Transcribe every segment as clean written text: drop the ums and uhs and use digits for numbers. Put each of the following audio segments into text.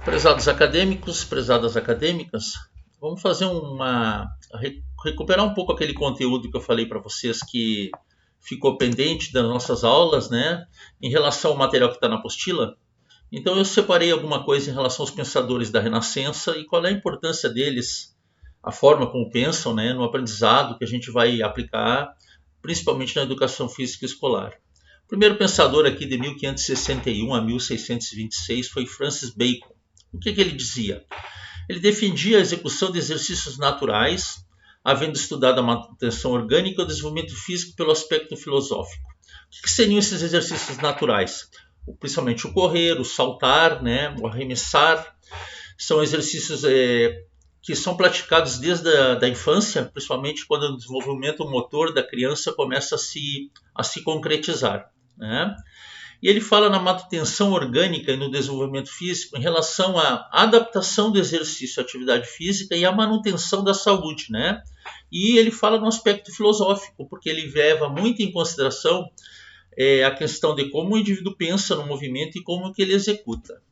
Prezados acadêmicos, prezadas acadêmicas, vamos fazer recuperar um pouco aquele conteúdo que eu falei para vocês que ficou pendente das nossas aulas, né, em relação ao material que está na apostila. Então eu separei alguma coisa em relação aos pensadores da Renascença e qual é a importância deles, a forma como pensam, né, no aprendizado que a gente vai aplicar, principalmente na educação física escolar. O primeiro pensador aqui de 1561 a 1626 foi Francis Bacon. O que ele dizia? Ele defendia a execução de exercícios naturais, havendo estudado a manutenção orgânica e o desenvolvimento físico pelo aspecto filosófico. O que seriam esses exercícios naturais? Principalmente o correr, o saltar, né, o arremessar. São exercícios que são praticados desde a infância, principalmente quando o desenvolvimento motor da criança começa a se concretizar, né? E ele fala na manutenção orgânica e no desenvolvimento físico em relação à adaptação do exercício à atividade física e à manutenção da saúde, né? E ele fala no aspecto filosófico, porque ele leva muito em consideração a questão de como o indivíduo pensa no movimento e como que ele executa.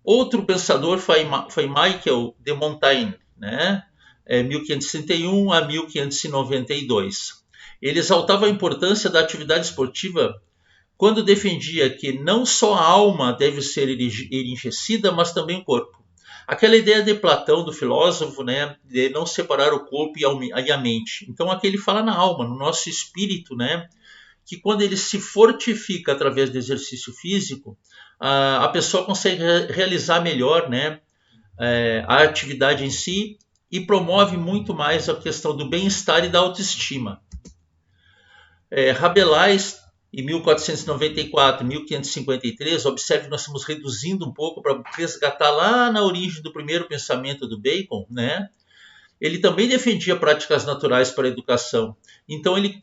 Outro pensador foi Michel de Montaigne, né? 1561 a 1592. Ele exaltava a importância da atividade esportiva quando defendia que não só a alma deve ser enriquecida, mas também o corpo. Aquela ideia de Platão, do filósofo, né, de não separar o corpo e a mente. Então aqui ele fala na alma, no nosso espírito, né, que quando ele se fortifica através do exercício físico, a pessoa consegue realizar melhor, né, a atividade em si e promove muito mais a questão do bem-estar e da autoestima. Rabelais, em 1494, 1553, observe que nós estamos reduzindo um pouco para resgatar lá na origem do primeiro pensamento do Bacon, né? Ele também defendia práticas naturais para a educação. Então ele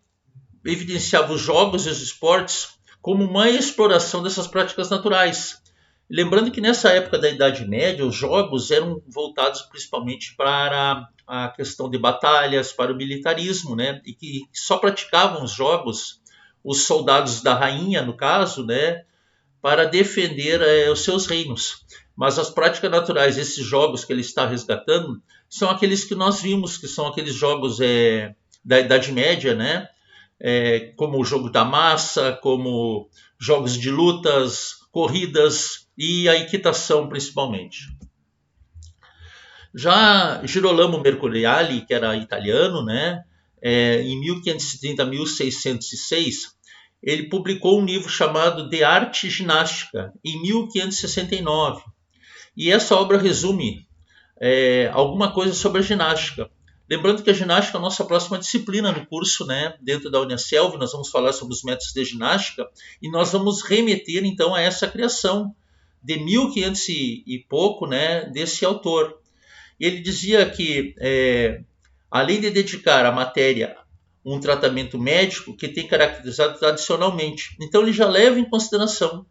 evidenciava os jogos e os esportes como uma exploração dessas práticas naturais. Lembrando que nessa época da Idade Média, os jogos eram voltados principalmente para a questão de batalhas, para o militarismo, né? E que só praticavam os jogos os soldados da rainha, no caso, né? Para defender os seus reinos. Mas as práticas naturais, esses jogos que ele está resgatando, são aqueles que nós vimos, que são aqueles jogos da Idade Média, né? Como o jogo da massa, como jogos de lutas, corridas e a equitação principalmente. Já Girolamo Mercuriali, que era italiano, né, em 1530 a 1606, ele publicou um livro chamado De Arte Ginástica, em 1569. E essa obra resume alguma coisa sobre a ginástica. Lembrando que a ginástica é a nossa próxima disciplina no curso, né? Dentro da Uniaselv, nós vamos falar sobre os métodos de ginástica e nós vamos remeter então a essa criação de 1500 e pouco, né? Desse autor. Ele dizia que, além de dedicar à matéria um tratamento médico que tem caracterizado tradicionalmente, então ele já leva em consideração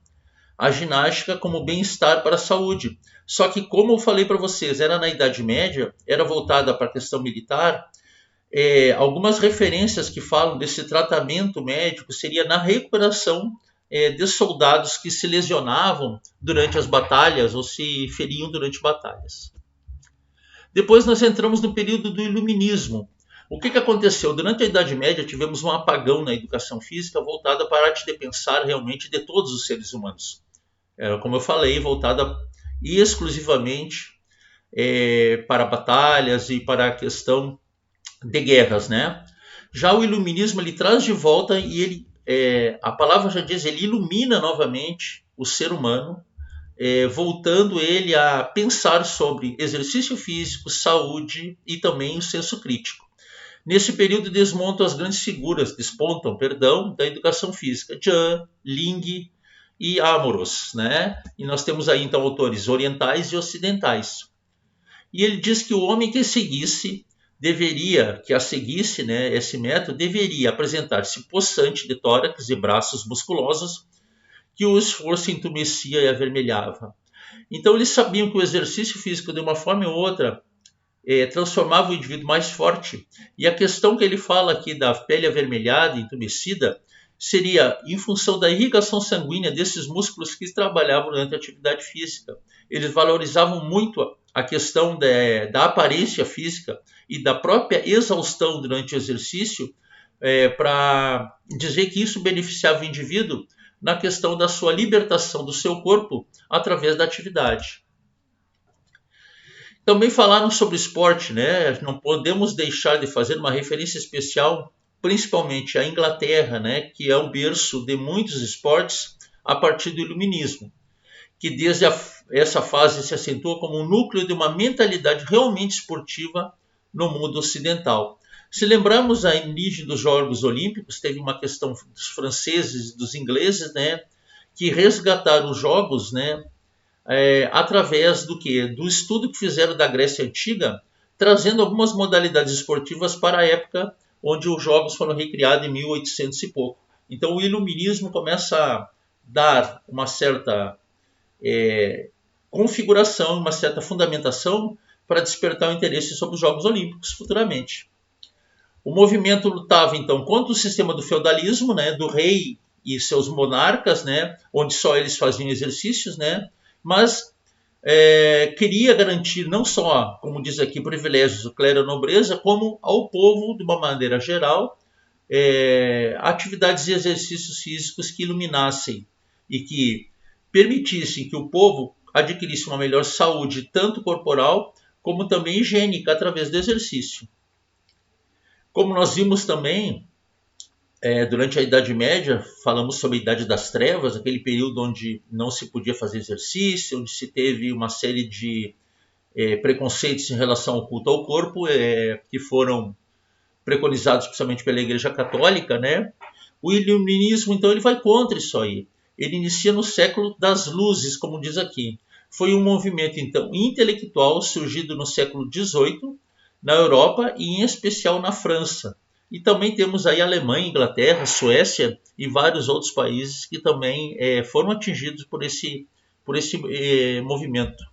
a ginástica como bem-estar para a saúde. Só que, como eu falei para vocês, era na Idade Média, era voltada para a questão militar, algumas referências que falam desse tratamento médico seria na recuperação de soldados que se lesionavam durante as batalhas ou se feriam durante batalhas. Depois nós entramos no período do Iluminismo. O que aconteceu? Durante a Idade Média tivemos um apagão na educação física voltada para a arte de pensar realmente de todos os seres humanos. Era, como eu falei, voltada exclusivamente para batalhas e para a questão de guerras, né? Já o iluminismo ele traz de volta e ele, a palavra já diz, ele ilumina novamente o ser humano, voltando ele a pensar sobre exercício físico, saúde e também o senso crítico. Nesse período despontam as grandes figuras da educação física, Jan, Ling e Amoros, né? E nós temos aí então autores orientais e ocidentais. E ele diz que o homem que a seguisse, né, esse método, deveria apresentar-se possante de tórax e braços musculosos, que o esforço entumecia e avermelhava. Então eles sabiam que o exercício físico, de uma forma ou outra, transformava o indivíduo mais forte. E a questão que ele fala aqui da pele avermelhada e entumecida seria em função da irrigação sanguínea desses músculos que trabalhavam durante a atividade física. eles valorizavam muito a questão da aparência física e da própria exaustão durante o exercício, para dizer que isso beneficiava o indivíduo na questão da sua libertação do seu corpo através da atividade. Também falaram sobre esporte, né? Não podemos deixar de fazer uma referência especial, principalmente à Inglaterra, né? Que é o berço de muitos esportes a partir do Iluminismo, que desde essa fase se acentua como um núcleo de uma mentalidade realmente esportiva no mundo ocidental. Se lembrarmos a início dos Jogos Olímpicos, teve uma questão dos franceses e dos ingleses, né? Que resgataram os Jogos, né? Através do que? Do estudo que fizeram da Grécia Antiga, trazendo algumas modalidades esportivas para a época onde os Jogos foram recriados em 1800 e pouco. Então o Iluminismo começa a dar uma certa configuração, uma certa fundamentação para despertar o interesse sobre os Jogos Olímpicos futuramente. O movimento lutava então contra o sistema do feudalismo, né, do rei e seus monarcas, né, onde só eles faziam exercícios, né, mas queria garantir não só, como diz aqui, privilégios do clero e nobreza, como ao povo, de uma maneira geral, atividades e exercícios físicos que iluminassem e que permitissem que o povo adquirisse uma melhor saúde, tanto corporal como também higiênica, através do exercício. Como nós vimos também, durante a Idade Média, falamos sobre a Idade das Trevas, aquele período onde não se podia fazer exercício, onde se teve uma série de preconceitos em relação ao culto ao corpo, que foram preconizados especialmente pela Igreja Católica, né? O Iluminismo, então, ele vai contra isso aí. Ele inicia no século das luzes, como diz aqui. Foi um movimento, então, intelectual surgido no século XVIII, na Europa e, em especial, na França. E também temos aí a Alemanha, Inglaterra, Suécia e vários outros países que também foram atingidos por esse movimento.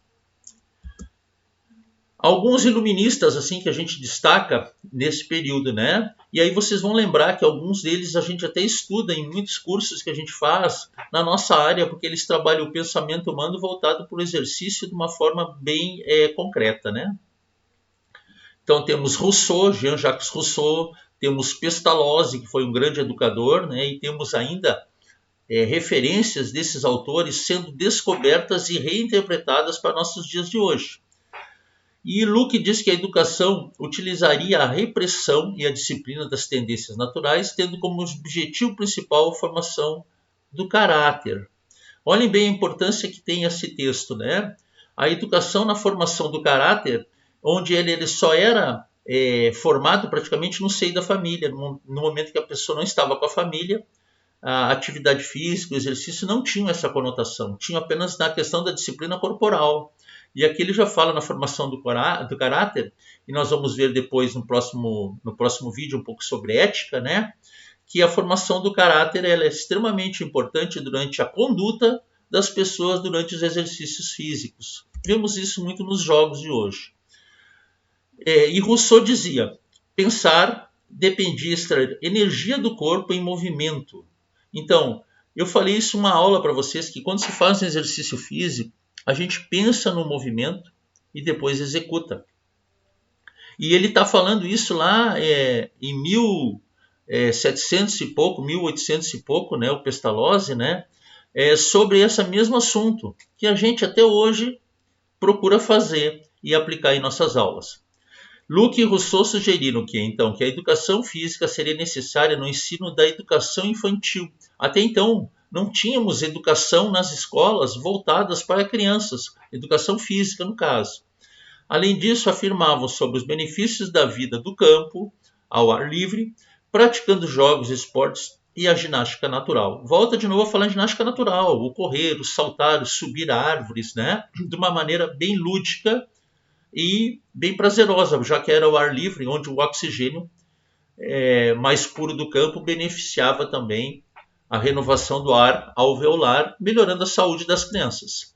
Alguns iluministas assim que a gente destaca nesse período, né? E aí vocês vão lembrar que alguns deles a gente até estuda em muitos cursos que a gente faz na nossa área, porque eles trabalham o pensamento humano voltado para o exercício de uma forma bem concreta, né? Então temos Rousseau, Jean-Jacques Rousseau, temos Pestalozzi, que foi um grande educador, né? E temos ainda referências desses autores sendo descobertas e reinterpretadas para nossos dias de hoje. E Luke diz que a educação utilizaria a repressão e a disciplina das tendências naturais, tendo como objetivo principal a formação do caráter. Olhem bem a importância que tem esse texto, né? A educação na formação do caráter, onde ele só era formado praticamente no seio da família, no momento que a pessoa não estava com a família, a atividade física, o exercício não tinham essa conotação, tinha apenas na questão da disciplina corporal. E aqui ele já fala na formação do caráter, e nós vamos ver depois no próximo vídeo um pouco sobre ética, né? Que a formação do caráter ela é extremamente importante durante a conduta das pessoas durante os exercícios físicos. Vemos isso muito nos jogos de hoje. E Rousseau dizia, pensar dependia extrair energia do corpo em movimento. Então, eu falei isso uma aula para vocês, que quando se faz um exercício físico, a gente pensa no movimento e depois executa. E ele está falando isso lá em 1700 e pouco, 1800 e pouco, né, o Pestalozzi, né, sobre esse mesmo assunto, que a gente até hoje procura fazer e aplicar em nossas aulas. Luke e Rousseau sugeriram que a educação física seria necessária no ensino da educação infantil. Até então, não tínhamos educação nas escolas voltadas para crianças, educação física no caso. Além disso, afirmavam sobre os benefícios da vida do campo, ao ar livre, praticando jogos, esportes e a ginástica natural. Volta de novo a falar em ginástica natural, o correr, o saltar, o subir a árvores, né? De uma maneira bem lúdica e bem prazerosa, já que era o ar livre, onde o oxigênio mais puro do campo beneficiava também a renovação do ar alveolar, melhorando a saúde das crianças.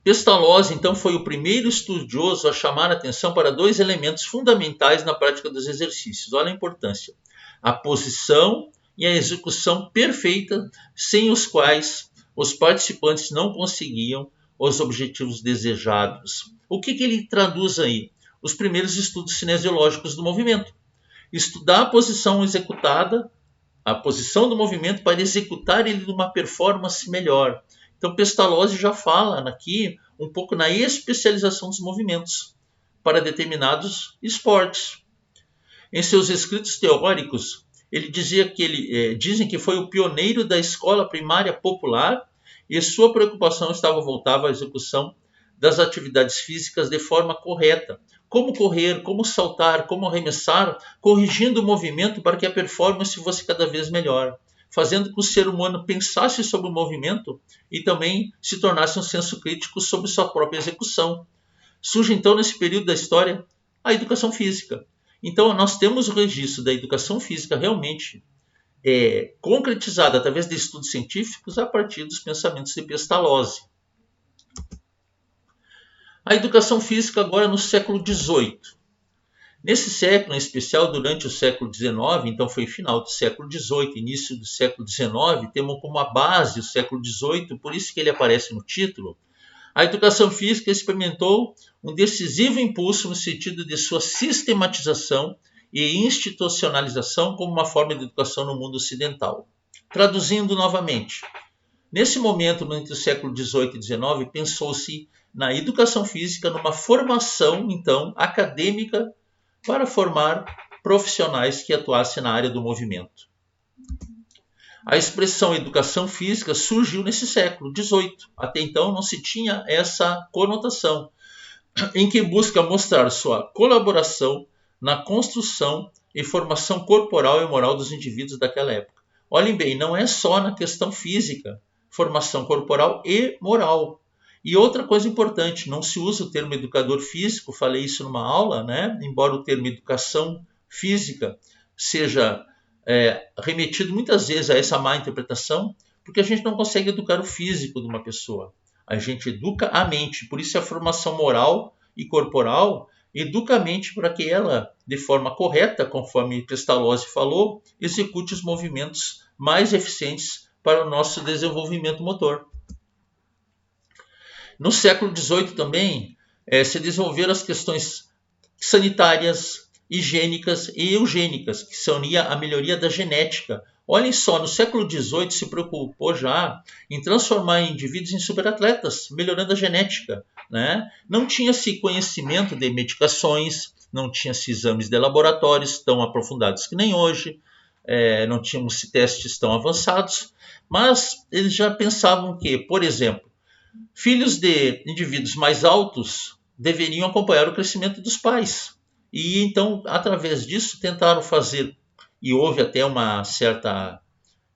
Pestalozzi, então, foi o primeiro estudioso a chamar a atenção para dois elementos fundamentais na prática dos exercícios. Olha a importância. A posição e a execução perfeita, sem os quais os participantes não conseguiam os objetivos desejados. O que ele traduz aí? Os primeiros estudos cinesiológicos do movimento. Estudar a posição executada, a posição do movimento para executar ele numa performance melhor. Então Pestalozzi já fala aqui um pouco na especialização dos movimentos para determinados esportes. Em seus escritos teóricos, ele dizia que dizem que foi o pioneiro da escola primária popular e sua preocupação estava voltada à execução das atividades físicas de forma correta. Como correr, como saltar, como arremessar, corrigindo o movimento para que a performance fosse cada vez melhor, fazendo com que o ser humano pensasse sobre o movimento e também se tornasse um senso crítico sobre sua própria execução. Surge então nesse período da história a educação física. Então nós temos o registro da educação física realmente concretizada através de estudos científicos a partir dos pensamentos de Pestalozzi. A educação física agora no século XVIII. Nesse século, em especial durante o século XIX, então foi final do século XVIII, início do século XIX, temos como a base o século XVIII, por isso que ele aparece no título. A educação física experimentou um decisivo impulso no sentido de sua sistematização e institucionalização como uma forma de educação no mundo ocidental. Traduzindo novamente, nesse momento, entre o século XVIII e XIX, pensou-se na educação física numa formação, então, acadêmica para formar profissionais que atuassem na área do movimento. A expressão educação física surgiu nesse século XVIII. Até então não se tinha essa conotação, em que busca mostrar sua colaboração na construção e formação corporal e moral dos indivíduos daquela época. Olhem bem, não é só na questão física, formação corporal e moral. E outra coisa importante, não se usa o termo educador físico, falei isso numa aula, né? Embora o termo educação física seja remetido muitas vezes a essa má interpretação, porque a gente não consegue educar o físico de uma pessoa. A gente educa a mente, por isso a formação moral e corporal educa a mente para que ela, de forma correta, conforme Pestalozzi falou, execute os movimentos mais eficientes para o nosso desenvolvimento motor. No século XVIII também se desenvolveram as questões sanitárias, higiênicas e eugênicas, que se unia à melhoria da genética. Olhem só, no século XVIII se preocupou já em transformar indivíduos em superatletas, melhorando a genética, né? Não tinha-se conhecimento de medicações, não tinha-se exames de laboratórios tão aprofundados que nem hoje, não tínhamos testes tão avançados, mas eles já pensavam que, por exemplo, filhos de indivíduos mais altos deveriam acompanhar o crescimento dos pais. E então, através disso, tentaram fazer, e houve até uma certa,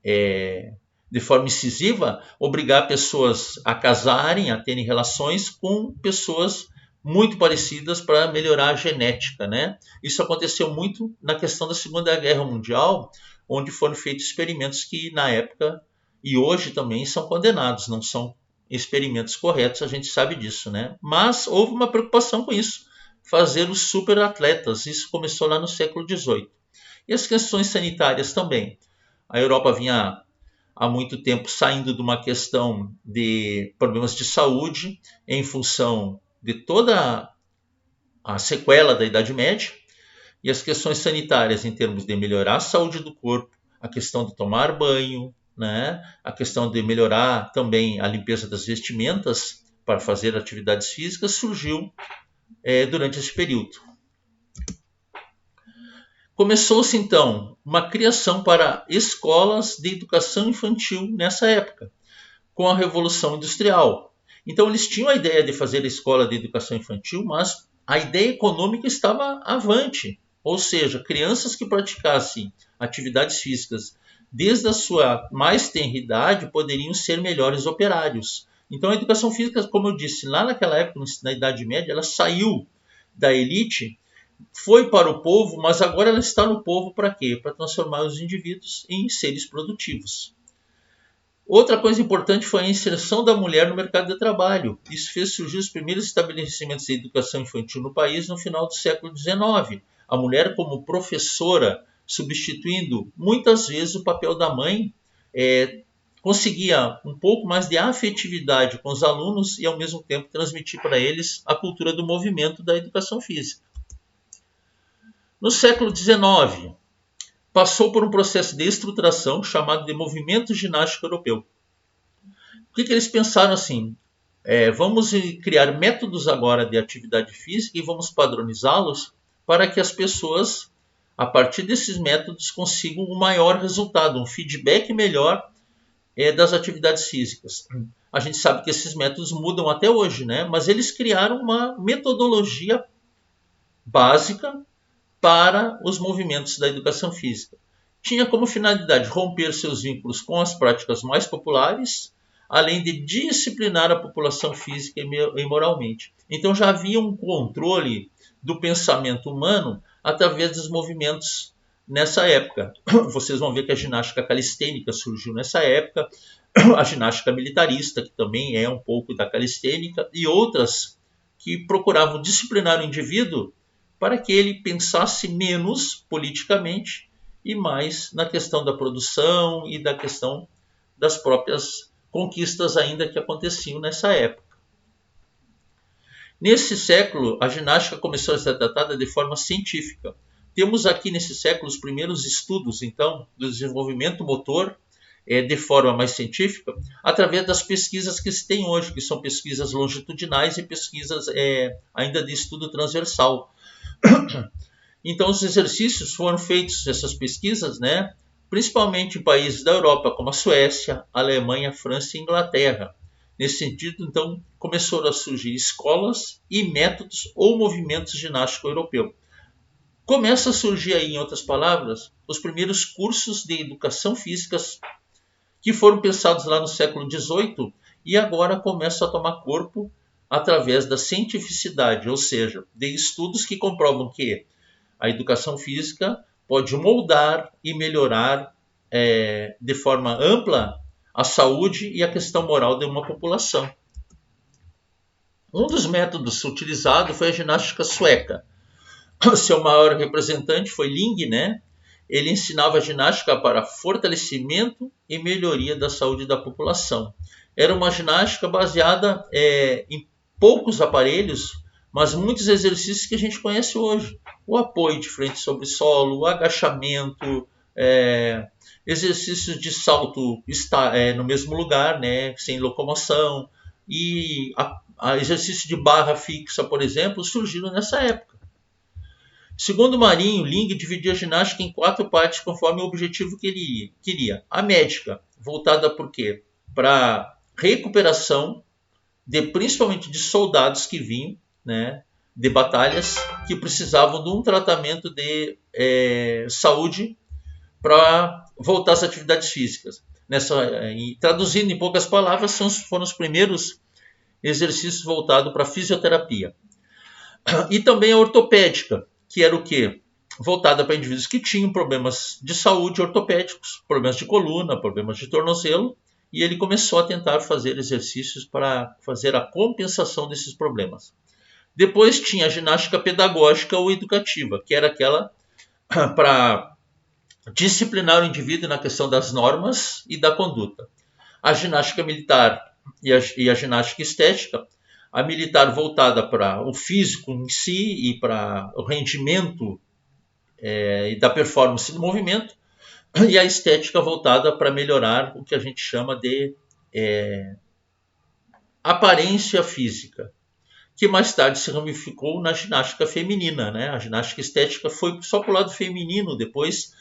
de forma incisiva, obrigar pessoas a casarem, a terem relações com pessoas muito parecidas para melhorar a genética, né? Isso aconteceu muito na questão da Segunda Guerra Mundial, onde foram feitos experimentos que, na época, e hoje também, são condenados, não são experimentos corretos, a gente sabe disso, né? Mas houve uma preocupação com isso, fazer os superatletas. Isso começou lá no século XVIII. E as questões sanitárias também. A Europa vinha há muito tempo saindo de uma questão de problemas de saúde em função de toda a sequela da Idade Média, e as questões sanitárias em termos de melhorar a saúde do corpo, a questão de tomar banho, né? A questão de melhorar também a limpeza das vestimentas para fazer atividades físicas surgiu durante esse período. Começou-se então uma criação para escolas de educação infantil nessa época, com a Revolução Industrial. Então eles tinham a ideia de fazer a escola de educação infantil, mas a ideia econômica estava avante, ou seja, crianças que praticassem atividades físicas desde a sua mais tenra idade poderiam ser melhores operários. Então a educação física, como eu disse, lá naquela época, na Idade Média, ela saiu da elite, foi para o povo, mas agora ela está no povo para quê? Para transformar os indivíduos em seres produtivos. Outra coisa importante foi a inserção da mulher no mercado de trabalho. Isso fez surgir os primeiros estabelecimentos de educação infantil no país no final do século XIX. A mulher como professora, substituindo muitas vezes o papel da mãe, conseguia um pouco mais de afetividade com os alunos e, ao mesmo tempo, transmitir para eles a cultura do movimento da educação física. No século XIX, passou por um processo de estruturação chamado de movimento ginástico europeu. O que eles pensaram assim? Vamos criar métodos agora de atividade física e vamos padronizá-los para que as pessoas, a partir desses métodos, consigam um maior resultado, um feedback melhor das atividades físicas. A gente sabe que esses métodos mudam até hoje, né? Mas eles criaram uma metodologia básica para os movimentos da educação física. Tinha como finalidade romper seus vínculos com as práticas mais populares, além de disciplinar a população física e moralmente. Então já havia um controle do pensamento humano através dos movimentos nessa época. Vocês vão ver que a ginástica calistênica surgiu nessa época, a ginástica militarista, que também é um pouco da calistênica, e outras que procuravam disciplinar o indivíduo para que ele pensasse menos politicamente e mais na questão da produção e da questão das próprias conquistas ainda que aconteciam nessa época. Nesse século, a ginástica começou a ser tratada de forma científica. Temos aqui nesse século os primeiros estudos, então, do desenvolvimento motor de forma mais científica, através das pesquisas que se tem hoje, que são pesquisas longitudinais e pesquisas ainda de estudo transversal. Então, os exercícios foram feitos, essas pesquisas, né, principalmente em países da Europa, como a Suécia, a Alemanha, a França e a Inglaterra. Nesse sentido, então, começaram a surgir escolas e métodos ou movimentos ginásticos europeus. Começa a surgir aí, em outras palavras, os primeiros cursos de educação física que foram pensados lá no século XVIII e agora começam a tomar corpo através da cientificidade, ou seja, de estudos que comprovam que a educação física pode moldar e melhorar de forma ampla a saúde e a questão moral de uma população. Um dos métodos utilizados foi a ginástica sueca. Seu maior representante foi Ling, né? Ele ensinava a ginástica para fortalecimento e melhoria da saúde da população. Era uma ginástica baseada em poucos aparelhos, mas muitos exercícios que a gente conhece hoje. O apoio de frente sobre solo, o agachamento, exercícios de salto no mesmo lugar, né, sem locomoção, e exercício de barra fixa, por exemplo, surgiram nessa época. Segundo Marinho, Ling dividia a ginástica em 4 partes conforme o objetivo que ele queria. A médica, voltada por quê? Para recuperação, principalmente de soldados que vinham, né, de batalhas, que precisavam de um tratamento de saúde para voltar às atividades físicas. Traduzindo em poucas palavras, foram os primeiros exercícios voltados para a fisioterapia. E também a ortopédica, que era o quê? Voltada para indivíduos que tinham problemas de saúde ortopédicos, problemas de coluna, problemas de tornozelo, e ele começou a tentar fazer exercícios para fazer a compensação desses problemas. Depois tinha a ginástica pedagógica ou educativa, que era aquela para disciplinar o indivíduo na questão das normas e da conduta. A ginástica militar e a ginástica estética, a militar voltada para o físico em si e para o rendimento e da performance do movimento, e a estética voltada para melhorar o que a gente chama de aparência física, que mais tarde se ramificou na ginástica feminina, né? A ginástica estética foi só para o lado feminino depois,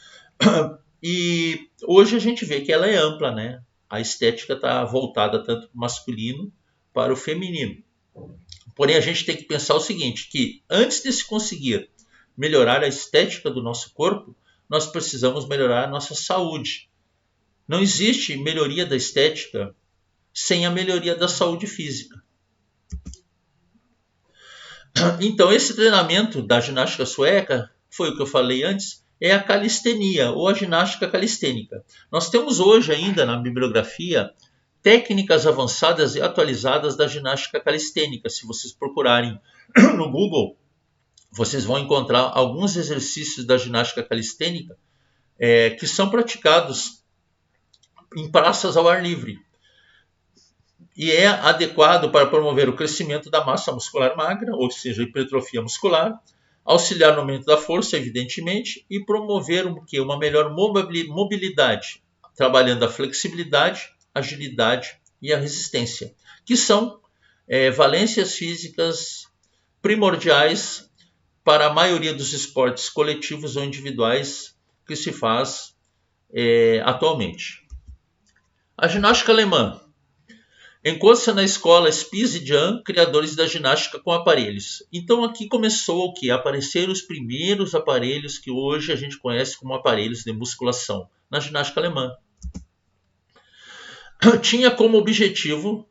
e hoje a gente vê que ela é ampla, né? A estética está voltada tanto para o masculino para o feminino. Porém, a gente tem que pensar o seguinte, que antes de se conseguir melhorar a estética do nosso corpo, nós precisamos melhorar a nossa saúde. Não existe melhoria da estética sem a melhoria da saúde física. Então, esse treinamento da ginástica sueca, foi o que eu falei antes, é a calistenia, ou a ginástica calistênica. Nós temos hoje ainda na bibliografia técnicas avançadas e atualizadas da ginástica calistênica. Se vocês procurarem no Google, vocês vão encontrar alguns exercícios da ginástica calistênica que são praticados em praças ao ar livre. E é adequado para promover o crescimento da massa muscular magra, ou seja, hipertrofia muscular, auxiliar no aumento da força, evidentemente, e promover uma melhor mobilidade, trabalhando a flexibilidade, agilidade e a resistência, que são valências físicas primordiais para a maioria dos esportes coletivos ou individuais que se faz atualmente. A ginástica alemã encontra-se na escola Spies e Jan, criadores da ginástica com aparelhos. Então aqui começou o que? Apareceram os primeiros aparelhos que hoje a gente conhece como aparelhos de musculação na ginástica alemã. Tinha como objetivo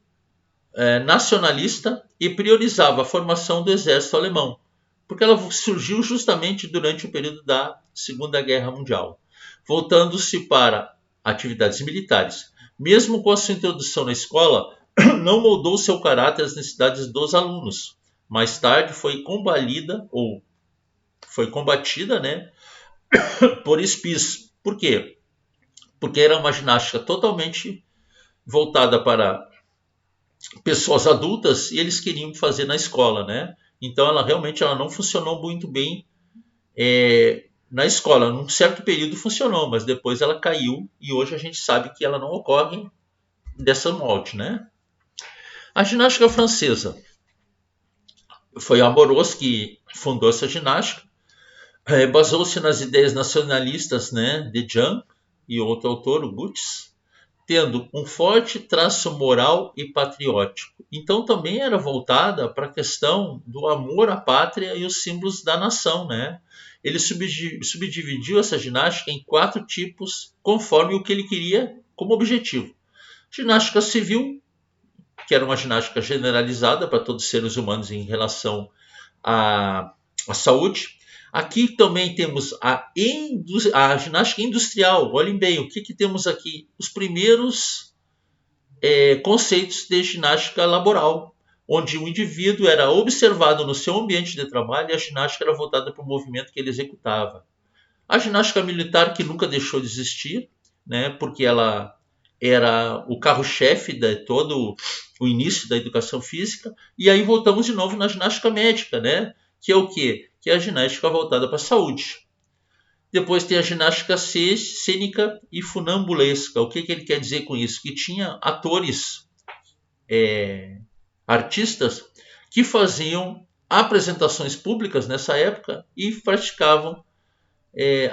nacionalista e priorizava a formação do exército alemão, porque ela surgiu justamente durante o período da Segunda Guerra Mundial, voltando-se para atividades militares. Mesmo com a sua introdução na escola, não moldou seu caráter às necessidades dos alunos. Mais tarde foi combatida, né, por Spies. Por quê? Porque era uma ginástica totalmente voltada para pessoas adultas e eles queriam fazer na escola, né? Então ela realmente não funcionou muito bem na escola. Num certo período funcionou, mas depois ela caiu e hoje a gente sabe que ela não ocorre dessa molde, né? A ginástica francesa foi Amorós que fundou essa ginástica, basou-se nas ideias nacionalistas, né, de Jan e outro autor, o Butz, tendo um forte traço moral e patriótico. Então também era voltada para a questão do amor à pátria e os símbolos da nação, né? Ele subdividiu essa ginástica em 4 tipos, conforme o que ele queria como objetivo. Ginástica civil, que era uma ginástica generalizada para todos os seres humanos em relação à saúde. Aqui também temos a ginástica industrial. Olhem bem, o que temos aqui? Os primeiros conceitos de ginástica laboral, onde o indivíduo era observado no seu ambiente de trabalho e a ginástica era voltada para o movimento que ele executava. A ginástica militar, que nunca deixou de existir, né, porque ela era o carro-chefe de todo o início da educação física. E aí voltamos de novo na ginástica médica, né, que é o quê? Que é a ginástica voltada para a saúde. Depois tem a ginástica cênica e funambulesca. O que ele quer dizer com isso? Que tinha atores, artistas, que faziam apresentações públicas nessa época e praticavam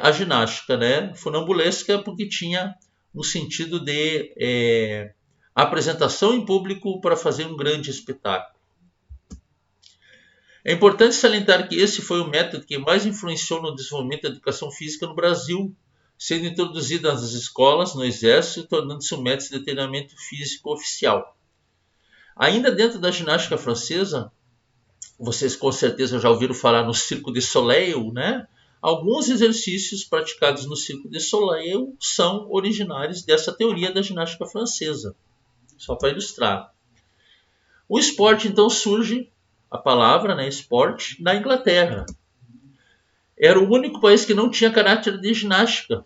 a ginástica, né? Funambulesca, porque tinha no sentido de apresentação em público para fazer um grande espetáculo. É importante salientar que esse foi o método que mais influenciou no desenvolvimento da educação física no Brasil, sendo introduzido nas escolas, no exército, tornando-se um método de treinamento físico oficial. Ainda dentro da ginástica francesa, vocês com certeza já ouviram falar no Cirque du Soleil, né? Alguns exercícios praticados no Cirque du Soleil são originários dessa teoria da ginástica francesa, só para ilustrar. O esporte, então, surge, a palavra, né, esporte, na Inglaterra. Era o único país que não tinha caráter de ginástica.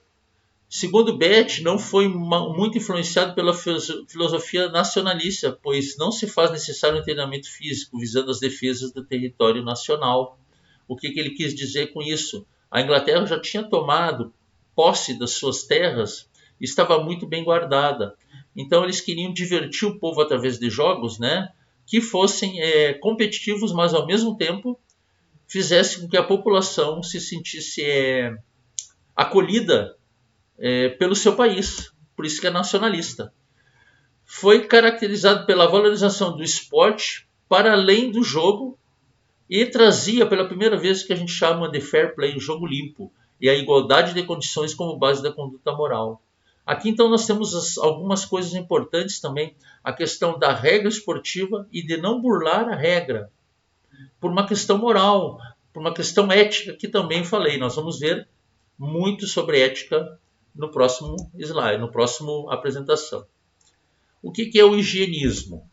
Segundo Bett, não foi muito influenciado pela filosofia nacionalista, pois não se faz necessário um treinamento físico visando as defesas do território nacional. O que ele quis dizer com isso? A Inglaterra já tinha tomado posse das suas terras e estava muito bem guardada. Então eles queriam divertir o povo através de jogos, né, que fossem competitivos, mas ao mesmo tempo fizessem com que a população se sentisse acolhida pelo seu país. Por isso que é nacionalista. Foi caracterizado pela valorização do esporte para além do jogo e trazia pela primeira vez o que a gente chama de fair play, o jogo limpo, e a igualdade de condições como base da conduta moral. Aqui então nós temos algumas coisas importantes também, a questão da regra esportiva e de não burlar a regra, por uma questão moral, por uma questão ética, que também falei. Nós vamos ver muito sobre ética no próximo slide, no próximo apresentação. O que é o higienismo?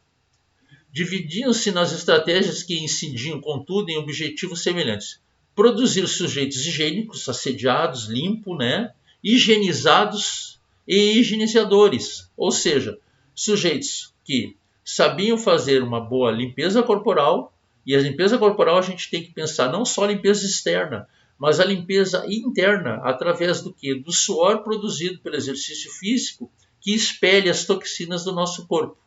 Dividiam-se nas estratégias que incidiam, contudo, em objetivos semelhantes. Produzir sujeitos higiênicos, assediados, limpos, né? Higienizados, e higienizadores, ou seja, sujeitos que sabiam fazer uma boa limpeza corporal, e a limpeza corporal a gente tem que pensar não só a limpeza externa, mas a limpeza interna, através do quê? Do suor produzido pelo exercício físico, que expele as toxinas do nosso corpo.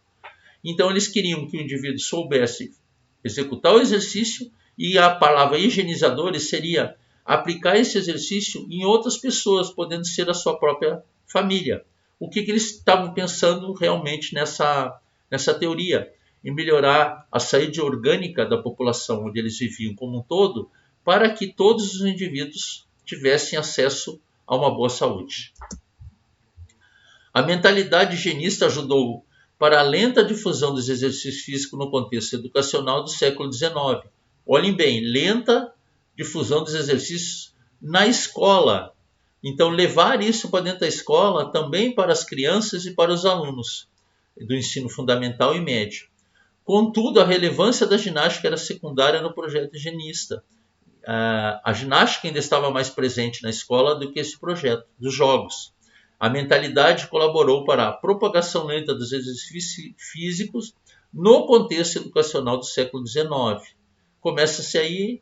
Então eles queriam que o indivíduo soubesse executar o exercício, e a palavra higienizadores seria aplicar esse exercício em outras pessoas, podendo ser a sua própria família. O que eles estavam pensando realmente nessa teoria? Em melhorar a saúde orgânica da população onde eles viviam como um todo, para que todos os indivíduos tivessem acesso a uma boa saúde. A mentalidade higienista ajudou para a lenta difusão dos exercícios físicos no contexto educacional do século XIX. Olhem bem, lenta difusão dos exercícios na escola. Então, levar isso para dentro da escola também para as crianças e para os alunos do ensino fundamental e médio. Contudo, a relevância da ginástica era secundária no projeto higienista. A ginástica ainda estava mais presente na escola do que esse projeto dos jogos. A mentalidade colaborou para a propagação lenta dos exercícios físicos no contexto educacional do século XIX. Começa-se aí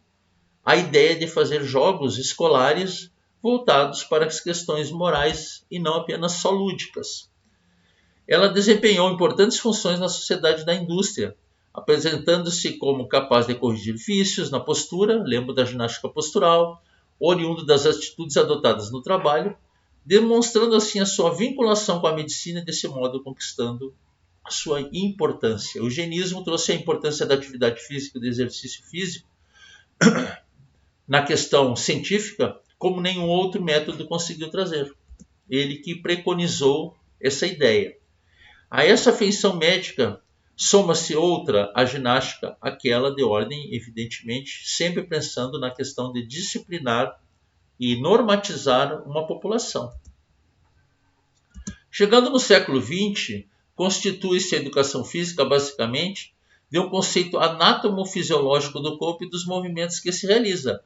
a ideia de fazer jogos escolares voltados para as questões morais e não apenas só lúdicas. Ela desempenhou importantes funções na sociedade da indústria, apresentando-se como capaz de corrigir vícios na postura, lembro da ginástica postural, oriundo das atitudes adotadas no trabalho, demonstrando assim a sua vinculação com a medicina e desse modo conquistando a sua importância. O higienismo trouxe a importância da atividade física e do exercício físico na questão científica como nenhum outro método conseguiu trazer. Ele que preconizou essa ideia. A essa feição médica soma-se outra, a ginástica, aquela de ordem, evidentemente, sempre pensando na questão de disciplinar e normatizar uma população. Chegando no século XX, constitui-se a educação física basicamente de um conceito anatomofisiológico do corpo e dos movimentos que se realiza.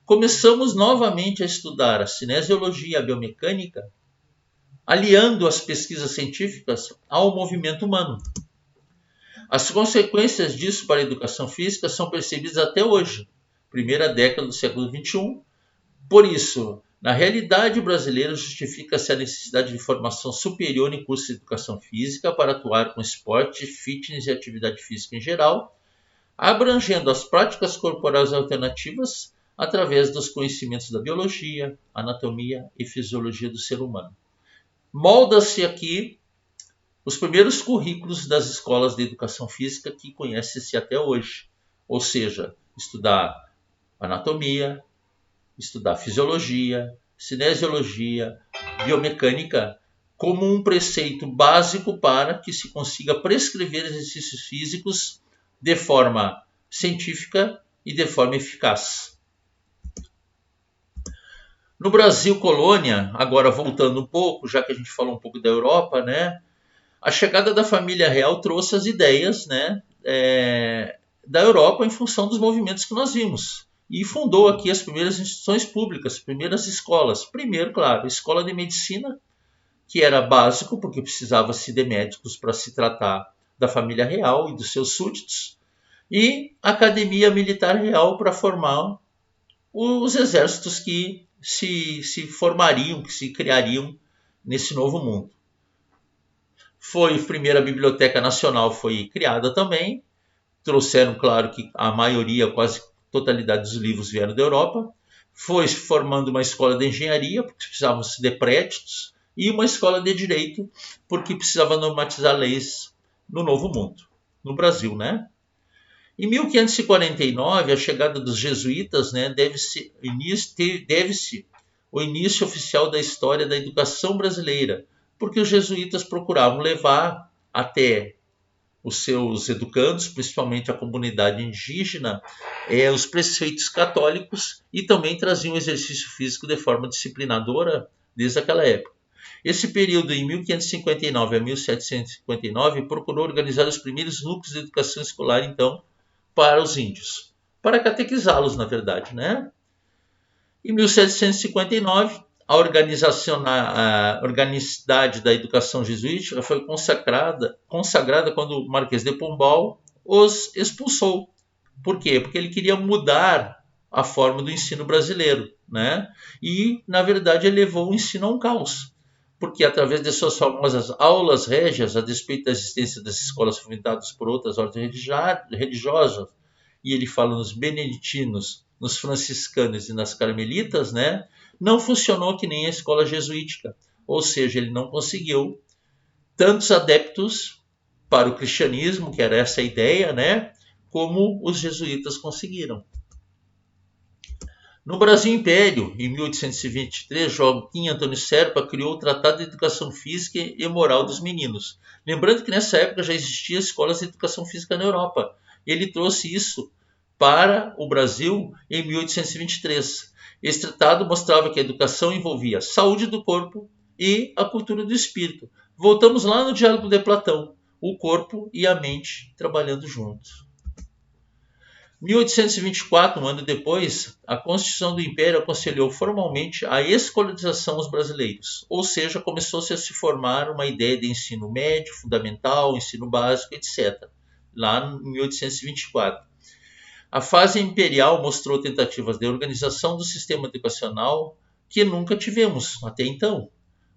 Começamos novamente a estudar a cinesiologia e a biomecânica, aliando as pesquisas científicas ao movimento humano. As consequências disso para a educação física são percebidas até hoje, primeira década do século XXI. Por isso, na realidade brasileira, justifica-se a necessidade de formação superior em cursos de educação física para atuar com esporte, fitness e atividade física em geral, abrangendo as práticas corporais alternativas através dos conhecimentos da biologia, anatomia e fisiologia do ser humano. Molda-se aqui os primeiros currículos das escolas de educação física que conhece-se até hoje, ou seja, estudar anatomia, estudar fisiologia, cinesiologia, biomecânica, como um preceito básico para que se consiga prescrever exercícios físicos de forma científica e de forma eficaz. No Brasil colônia, agora voltando um pouco, já que a gente falou um pouco da Europa, né? A chegada da família real trouxe as ideias, né, da Europa em função dos movimentos que nós vimos. E fundou aqui as primeiras instituições públicas, primeiras escolas. Primeiro, claro, a escola de medicina, que era básico, porque precisava-se de médicos para se tratar da família real e dos seus súditos. E a academia militar real para formar os exércitos que se formariam, que se criariam nesse novo mundo. Foi a primeira Biblioteca Nacional foi criada também. Trouxeram, claro, que a maioria, quase totalidade dos livros vieram da Europa. Foi formando uma escola de engenharia, porque precisavam de prédios, e uma escola de direito, porque precisava normatizar leis no Novo Mundo, no Brasil, né? Em 1549, a chegada dos jesuítas, né, deve-se o início oficial da história da educação brasileira, porque os jesuítas procuravam levar até os seus educandos, principalmente a comunidade indígena, os preceitos católicos, e também traziam o exercício físico de forma disciplinadora desde aquela época. Esse período, em 1559 a 1759, procurou organizar os primeiros núcleos de educação escolar, então, para os índios, para catequizá-los, na verdade, né? Em 1759, a organicidade da educação jesuítica foi consagrada quando o Marquês de Pombal os expulsou. Por quê? Porque ele queria mudar a forma do ensino brasileiro, né? E, na verdade, ele levou o ensino a um caos, porque através de suas famosas aulas régias, a despeito da existência das escolas fomentadas por outras ordens religiosas, e ele fala nos beneditinos, nos franciscanos e nas carmelitas, né? Não funcionou que nem a escola jesuítica, ou seja, ele não conseguiu tantos adeptos para o cristianismo, que era essa a ideia, né? Como os jesuítas conseguiram. No Brasil Império, em 1823, Joaquim Antônio Serpa criou o Tratado de Educação Física e Moral dos Meninos. Lembrando que nessa época já existiam escolas de educação física na Europa. Ele trouxe isso para o Brasil em 1823. Esse tratado mostrava que a educação envolvia a saúde do corpo e a cultura do espírito. Voltamos lá no diálogo de Platão, o corpo e a mente trabalhando juntos. 1824, um ano depois, a Constituição do Império aconselhou formalmente a escolarização dos brasileiros, ou seja, começou-se a se formar uma ideia de ensino médio, fundamental, ensino básico, etc., lá em 1824. A fase imperial mostrou tentativas de organização do sistema educacional que nunca tivemos até então.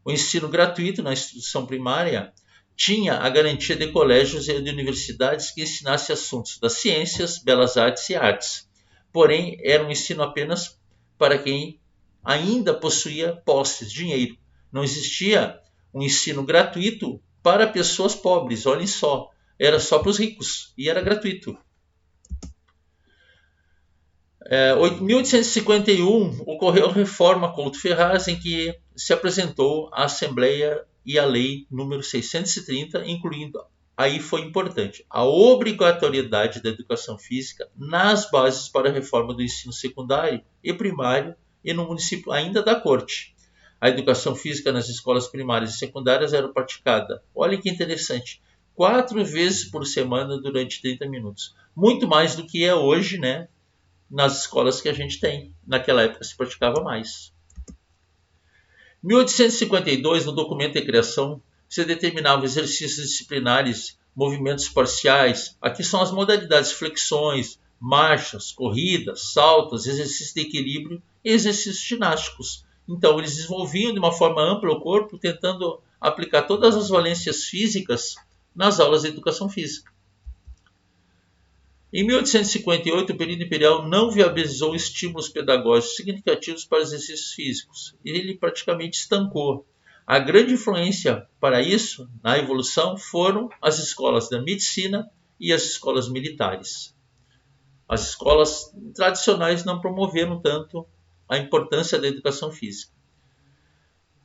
O ensino gratuito na instrução primária tinha a garantia de colégios e de universidades que ensinassem assuntos das ciências, belas artes e artes. Porém, era um ensino apenas para quem ainda possuía posses, dinheiro. Não existia um ensino gratuito para pessoas pobres, olhem só. Era só para os ricos e era gratuito. Em 1851, ocorreu a Reforma Couto Ferraz, em que se apresentou a Assembleia e a Lei número 630, incluindo, aí foi importante, a obrigatoriedade da educação física nas bases para a reforma do ensino secundário e primário e no município ainda da Corte. A educação física nas escolas primárias e secundárias era praticada, olha que interessante, 4 vezes por semana durante 30 minutos. Muito mais do que é hoje, né? Nas escolas que a gente tem. Naquela época se praticava mais. Em 1852, no documento de criação, se determinavam exercícios disciplinares, movimentos parciais. Aqui são as modalidades: flexões, marchas, corridas, saltos, exercícios de equilíbrio e exercícios ginásticos. Então, eles desenvolviam de uma forma ampla o corpo, tentando aplicar todas as valências físicas nas aulas de educação física. Em 1858, o período imperial não viabilizou estímulos pedagógicos significativos para exercícios físicos. Ele praticamente estancou. A grande influência para isso, na evolução, foram as escolas da medicina e as escolas militares. As escolas tradicionais não promoveram tanto a importância da educação física.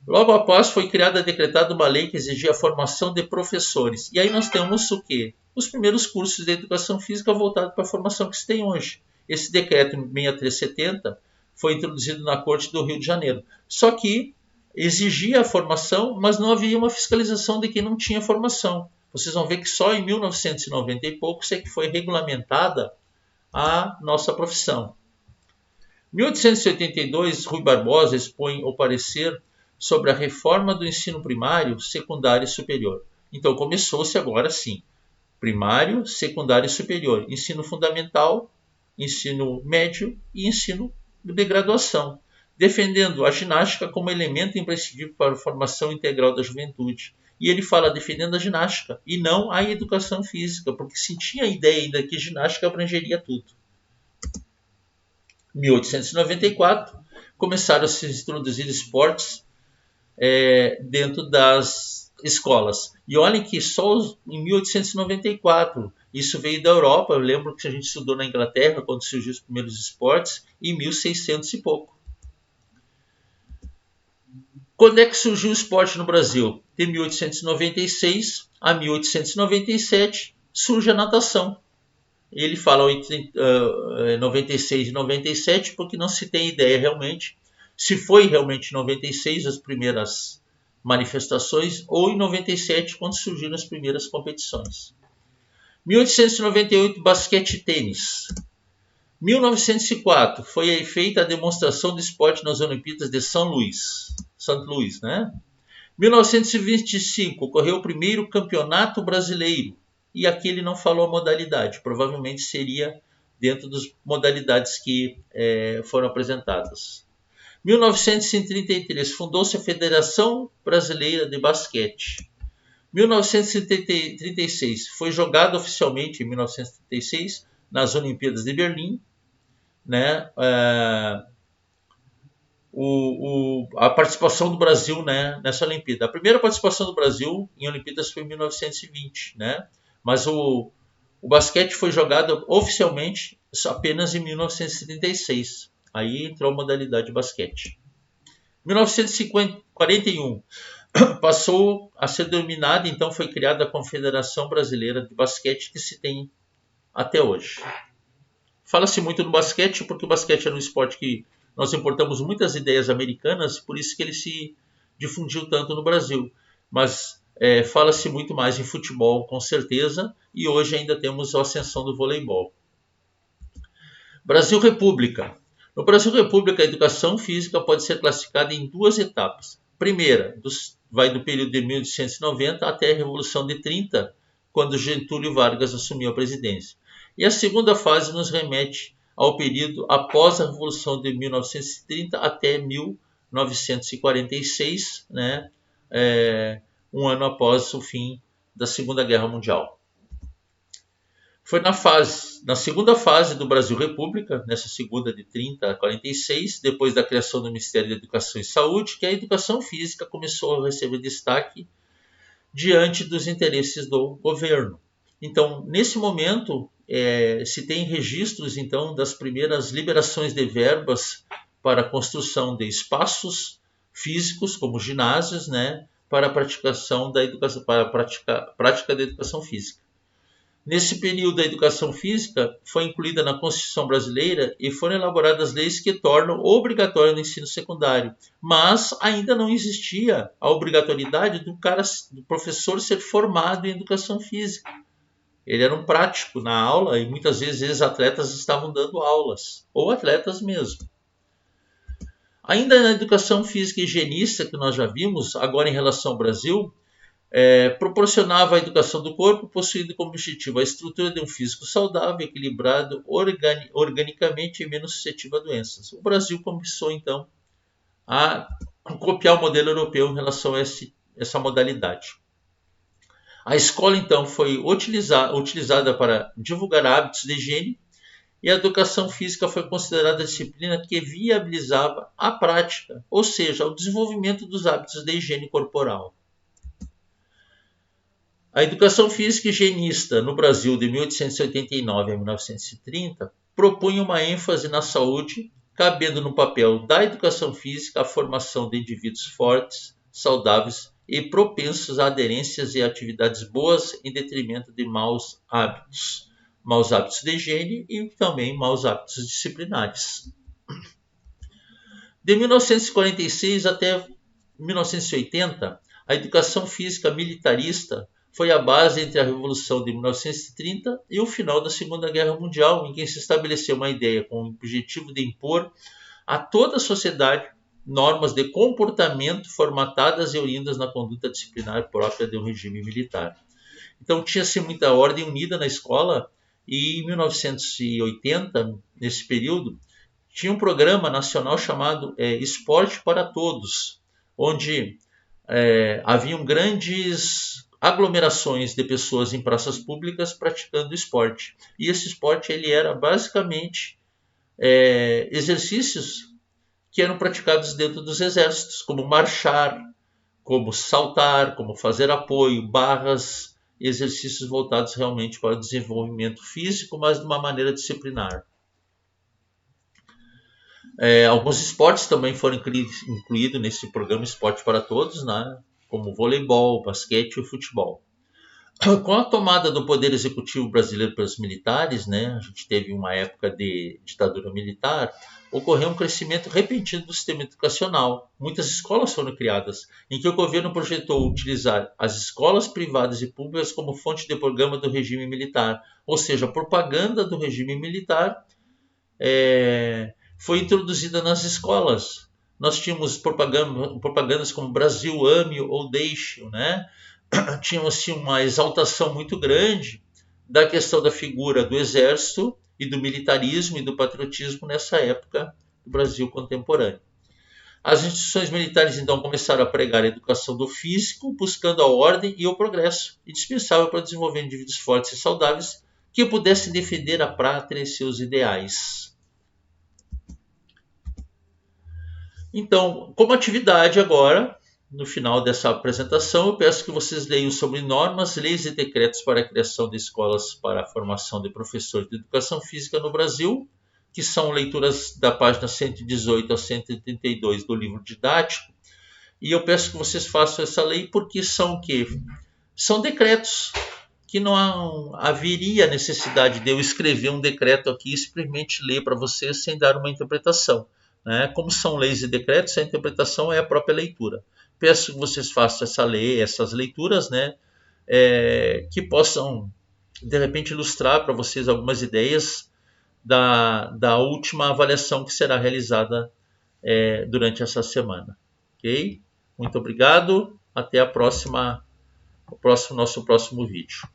Logo após, foi decretada uma lei que exigia a formação de professores. E aí nós temos o quê? Os primeiros cursos de educação física voltados para a formação que se tem hoje. Esse decreto 6370 foi introduzido na Corte do Rio de Janeiro. Só que exigia a formação, mas não havia uma fiscalização de quem não tinha formação. Vocês vão ver que só em 1990 e poucos é que foi regulamentada a nossa profissão. Em 1882, Rui Barbosa expõe o parecer sobre a reforma do ensino primário, secundário e superior. Então começou-se agora sim. Primário, secundário e superior. Ensino fundamental, ensino médio e ensino de graduação. Defendendo a ginástica como elemento imprescindível para a formação integral da juventude. E ele fala defendendo a ginástica e não a educação física, porque se tinha a ideia ainda que ginástica abrangeria tudo. Em 1894, começaram a se introduzir esportes dentro das escolas. E olhem que só em 1894, isso veio da Europa. Eu lembro que a gente estudou na Inglaterra, quando surgiu os primeiros esportes, em 1600 e pouco. Quando é que surgiu o esporte no Brasil? De 1896 a 1897 surge a natação. Ele fala entre 96 e 97 porque não se tem ideia realmente se foi realmente em 96 as primeiras manifestações ou em 97 quando surgiram as primeiras competições. 1898, basquete e tênis. 1904 foi feita a demonstração do esporte nas Olimpíadas de São Luís, St. Louis, né? 1925 ocorreu o primeiro campeonato brasileiro, e aqui ele não falou a modalidade, provavelmente seria dentro das modalidades que foram apresentadas. 1933 fundou-se a Federação Brasileira de Basquete. 1936 foi jogado oficialmente em 1936 nas Olimpíadas de Berlim, né? A participação do Brasil, né, nessa Olimpíada. A primeira participação do Brasil em Olimpíadas foi em 1920, né? Mas o basquete foi jogado oficialmente apenas em 1936. Aí entrou a modalidade de basquete. 1941 passou a ser denominada, então foi criada a Confederação Brasileira de Basquete, que se tem até hoje. Fala-se muito no basquete porque o basquete era um esporte que nós importamos muitas ideias americanas, por isso que ele se difundiu tanto no Brasil. Mas fala-se muito mais em futebol, com certeza, e hoje ainda temos a ascensão do voleibol. Brasil República. No Brasil República, a educação física pode ser classificada em duas etapas. Primeira, vai do período de 1890 até a Revolução de 30, quando Getúlio Vargas assumiu a presidência. E a segunda fase nos remete ao período após a Revolução de 1930 até 1946, né? Um ano após o fim da Segunda Guerra Mundial. Foi na segunda fase do Brasil República, nessa segunda de 30 a 46, depois da criação do Ministério da Educação e Saúde, que a educação física começou a receber destaque diante dos interesses do governo. Então, nesse momento, se tem registros então das primeiras liberações de verbas para a construção de espaços físicos, como ginásios, né, para a praticação da educação, para a prática da educação física. Nesse período, a educação física foi incluída na Constituição Brasileira e foram elaboradas leis que tornam obrigatório o ensino secundário, mas ainda não existia a obrigatoriedade do professor ser formado em educação física. Ele era um prático na aula e muitas vezes ex-atletas estavam dando aulas, ou atletas mesmo. Ainda na educação física e higienista, que nós já vimos, agora em relação ao Brasil, proporcionava a educação do corpo, possuindo como objetivo a estrutura de um físico saudável, equilibrado, organicamente e menos suscetível a doenças. O Brasil começou, então, a copiar o modelo europeu em relação a essa modalidade. A escola, então, foi utilizada para divulgar hábitos de higiene e a educação física foi considerada a disciplina que viabilizava a prática, ou seja, o desenvolvimento dos hábitos de higiene corporal. A educação física higienista no Brasil de 1889 a 1930 propunha uma ênfase na saúde, cabendo no papel da educação física a formação de indivíduos fortes, saudáveis e propensos a aderências e atividades boas em detrimento de maus hábitos de higiene e também maus hábitos disciplinares. De 1946 até 1980, a educação física militarista foi a base entre a Revolução de 1930 e o final da Segunda Guerra Mundial, em que se estabeleceu uma ideia com o objetivo de impor a toda a sociedade normas de comportamento formatadas e oriundas na conduta disciplinar própria de um regime militar. Então tinha-se muita ordem unida na escola e em 1980, nesse período, tinha um programa nacional chamado Esporte para Todos, onde haviam grandes aglomerações de pessoas em praças públicas praticando esporte. E esse esporte ele era basicamente exercícios que eram praticados dentro dos exércitos, como marchar, como saltar, como fazer apoio, barras, exercícios voltados realmente para o desenvolvimento físico, mas de uma maneira disciplinar. Alguns esportes também foram incluídos nesse programa Esporte para Todos, né? Como voleibol, basquete e futebol. Com a tomada do poder executivo brasileiro pelos militares, né, a gente teve uma época de ditadura militar, ocorreu um crescimento repentino do sistema educacional. Muitas escolas foram criadas, em que o governo projetou utilizar as escolas privadas e públicas como fonte de programa do regime militar, ou seja, propaganda do regime militar foi introduzida nas escolas. Nós tínhamos propagandas como Brasil ame ou deixe, né? Tínhamos assim, uma exaltação muito grande da questão da figura do exército e do militarismo e do patriotismo nessa época do Brasil contemporâneo. As instituições militares então começaram a pregar a educação do físico, buscando a ordem e o progresso, indispensável para desenvolver indivíduos fortes e saudáveis que pudessem defender a pátria e seus ideais. Então, como atividade agora, no final dessa apresentação, eu peço que vocês leiam sobre normas, leis e decretos para a criação de escolas para a formação de professores de educação física no Brasil, que são leituras da página 118 a 132 do livro didático. E eu peço que vocês façam essa lei porque são o quê? São decretos que não haveria necessidade de eu escrever um decreto aqui e simplesmente ler para vocês sem dar uma interpretação. Né? Como são leis e decretos, a interpretação é a própria leitura. Peço que vocês façam essas leituras, né? Que possam, de repente, ilustrar para vocês algumas ideias da última avaliação que será realizada durante essa semana. Ok? Muito obrigado. Até a próxima, nosso próximo vídeo.